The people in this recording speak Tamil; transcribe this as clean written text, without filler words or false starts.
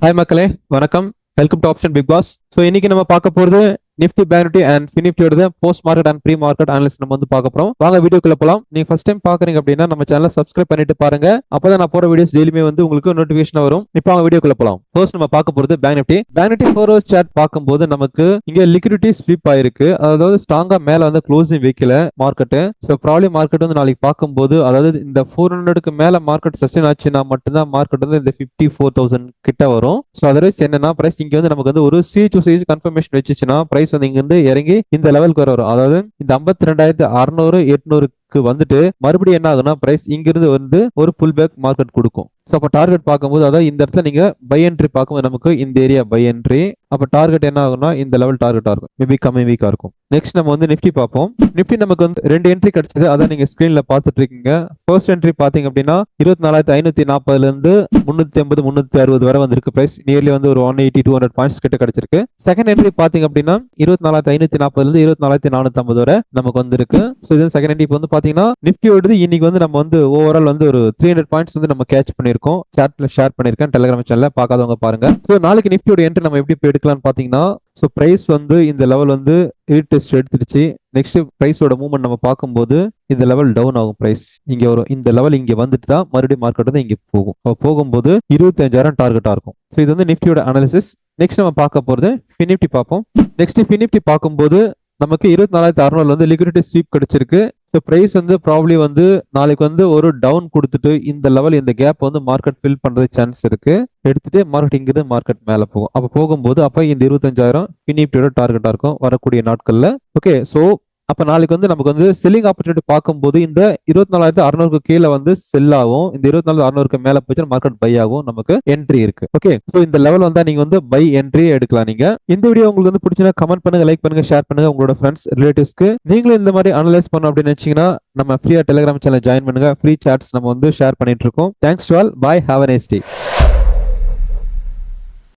ஹாய் மக்களே, வணக்கம். Welcome to option big boss. So இன்னைக்கு நம்ம பார்க்க போறது நிஃப்டி பேங்க் நிஃப்டி அண்ட் ஃபினிஃப்டியோட post market and pre market analysis நம்ம வந்து பார்க்க போறோம். வாங்க வீடியோக்குள்ள போலாம். நீங்க ஃபர்ஸ்ட் டைம் பாக்குறீங்க அப்படின்னா நம்ம சேனலை சப்ஸ்கிரைப் பண்ணிட்டு பாருங்க. அப்பதான் நான் போற வீடியோஸ் டெய்லியுமே வந்து உங்களுக்கு நோட்டிஃபிகேஷன் வரும். இப்போ வாங்க வீடியோக்குள்ள போலாம். ஃபர்ஸ்ட் நம்ம பார்க்க போறது பேங்க் நிஃப்டி 4 ஹவர் சார்ட் பார்க்கும்போது நமக்கு இங்க லிக்விடிட்டி ஸ்வீப் ஆயிருக்கு. அதாவது ஸ்ட்ராங்கா மேல வந்து க்ளோசிங் வைக்கல மார்க்கெட். ஸோ ப்ராப்ளி மார்க்கெட் வந்து நாளைக்கு பார்க்கும்போது அதாவது இந்த 400க்கு மேல மார்க்கெட் சஸ்டெயின் ஆச்சுன்னா மட்டும்தான் மார்க்கெட் வந்து இந்த 54,000 கிட்ட வரும். ஸோ அதர்வைஸ் என்னன்னா பிரைஸ் இங்க வந்து நமக்கு வந்து ஒரு CH கன்ஃபர்மேஷன் வச்சுச்சுன்னா பிரைஸ் வந்து இங்க இருந்து இறங்கி இந்த லெவலுக்கு வரும். அதாவது இந்த 52,600 800க்கு வந்துட்டு மறுபடியும் என்ன ஆகுனா பிரைஸ் இங்கிருந்து வந்து ஒரு புல் பேக் மார்க்கெட் கொடுக்கும். ஸோ அப்போ டார்கெட் பார்க்கும்போது அதாவது இந்த இடத்துல நீங்க பை என்ட்ரி பார்க்கும்போது நமக்கு இந்த ஏரியா பை என்ட்ரி. அப்போ டார்கெட் என்ன ஆகும்னா இந்த லெவல் டார்கெட்டா இருக்கும். மேபி கம்மி வீக்கா இருக்கும். நெக்ஸ்ட் நம்ம வந்து நிஃப்டி பார்ப்போம். நிஃப்டி நமக்கு வந்து 2 என்ட்ரி கிடைச்சது. அதான் நீங்க ஸ்கிரீன்ல பார்த்துட்டு இருக்கீங்க. ஃபர்ஸ்ட் என்ட்ரி பாத்தீங்க அப்படின்னா 24,540ல இருந்து 380 360 வரை வந்திருக்கு. பிரைஸ் நியர்லி வந்து ஒரு 180 200 பாயிண்ட்ஸ் கிட்ட கிடைச்சிருக்கு. செகண்ட் என்ட்ரி பாத்தீங்க அப்படின்னா 24,540ல இருந்து 24,450 வரை நமக்கு வந்திருக்கு. ஸோ இது செகண்ட் என்ட்ரி வந்து பாத்தீங்கன்னா நிஃப்டியோட இன்னைக்கு வந்து நம்ம வந்து ஓவரால் வந்து ஒரு 300 பாயிண்ட்ஸ் வந்து நம்ம கேட்ச் பண்ணிருக்கோம். சாட்ல ஷேர் பண்ணிருக்கேன் டெலிகிராம் சேனல்ல, பார்க்காதவங்க பாருங்க. ஸோ நாளைக்கு நிஃப்டியோட என்ட்ரி நம்ம எப்படி எடுக்கலாம்னு பாத்தீங்கன்னா ஸோ பிரைஸ் வந்து இந்த லெவல் வந்து ரீடெஸ்ட் எடுத்துருச்சு. நெக்ஸ்ட் பிரைஸோட மூவ்மெண்ட் நம்ம பார்க்கும்போது இந்த லெவல் டவுன் ஆகும். பிரைஸ் இங்க வரும். இந்த லெவல் இங்க வந்துட்டு தான் மறுபடியும் மார்க்கெட் வந்து இங்க போகும். போகும்போது 25,000 டார்கெட்டா இருக்கும். ஸோ இது வந்து நிஃப்டியோட அனாலிசிஸ். நெக்ஸ்ட் நம்ம பார்க்க போறது ஃபினிஃப்டி பார்ப்போம். நெக்ஸ்ட் ஃபினிஃப்டி பார்க்கும்போது நமக்கு 24,600 வந்து லிக்விடிட்டி ஸ்வீப் கிடைச்சிருக்கு. ஸோ பிரைஸ் வந்து ப்ராப்ளி வந்து நாளைக்கு வந்து ஒரு டவுன் கொடுத்துட்டு இந்த லெவல் இந்த கேப் வந்து மார்க்கெட் ஃபில் பண்றது சான்ஸ் இருக்கு. எடுத்துட்டு மார்க்கெட் இங்கிருந்து மார்க்கெட் மேல போகும். அப்ப போகும்போது அப்ப இந்த 25,000 ஃபினிஃப்டியோட டார்கெட்டா இருக்கும் வரக்கூடிய நாட்கள்ல. ஓகே, ஸோ அப்ப நாளைக்கு வந்து நமக்கு வந்து செல்லிங் ஆப்பர்ச்சுனிட்டி பார்க்கும்போது இந்த 24,600க்கு கீழே வந்து செல் ஆகும். இந்த 24,600க்கு மேல போச்சு மார்க்கெட் பை ஆகும். நமக்கு என்ட்ரி இருக்கு. ஓகே, சோ இந்த லெவல் வந்தா நீங்க வந்து பை என்ட்ரி எடுக்கலாம். நீங்க இந்த வீடியோ உங்களுக்கு வந்து பிடிச்சினா கமெண்ட் பண்ணுங்க, லைக் பண்ணுங்க, ஷேர் பண்ணுங்க உங்களோட ஃப்ரெண்ட்ஸ் ரிலேட்டிவ்ஸ்க்கு. நீங்களும் இந்த மாதிரி அனலைஸ் பண்ணணும் அப்படின்னு நினைச்சீங்கன்னா நம்ம ஃப்ரீயா டெலிகிராம் சேனல் ஜாயின் பண்ணுங்க. ஃப்ரீ சாட்ஸ் நம்ம வந்து ஷேர் பண்ணிட்டு இருக்கோம். Thanks to all. Bye. Have a nice day.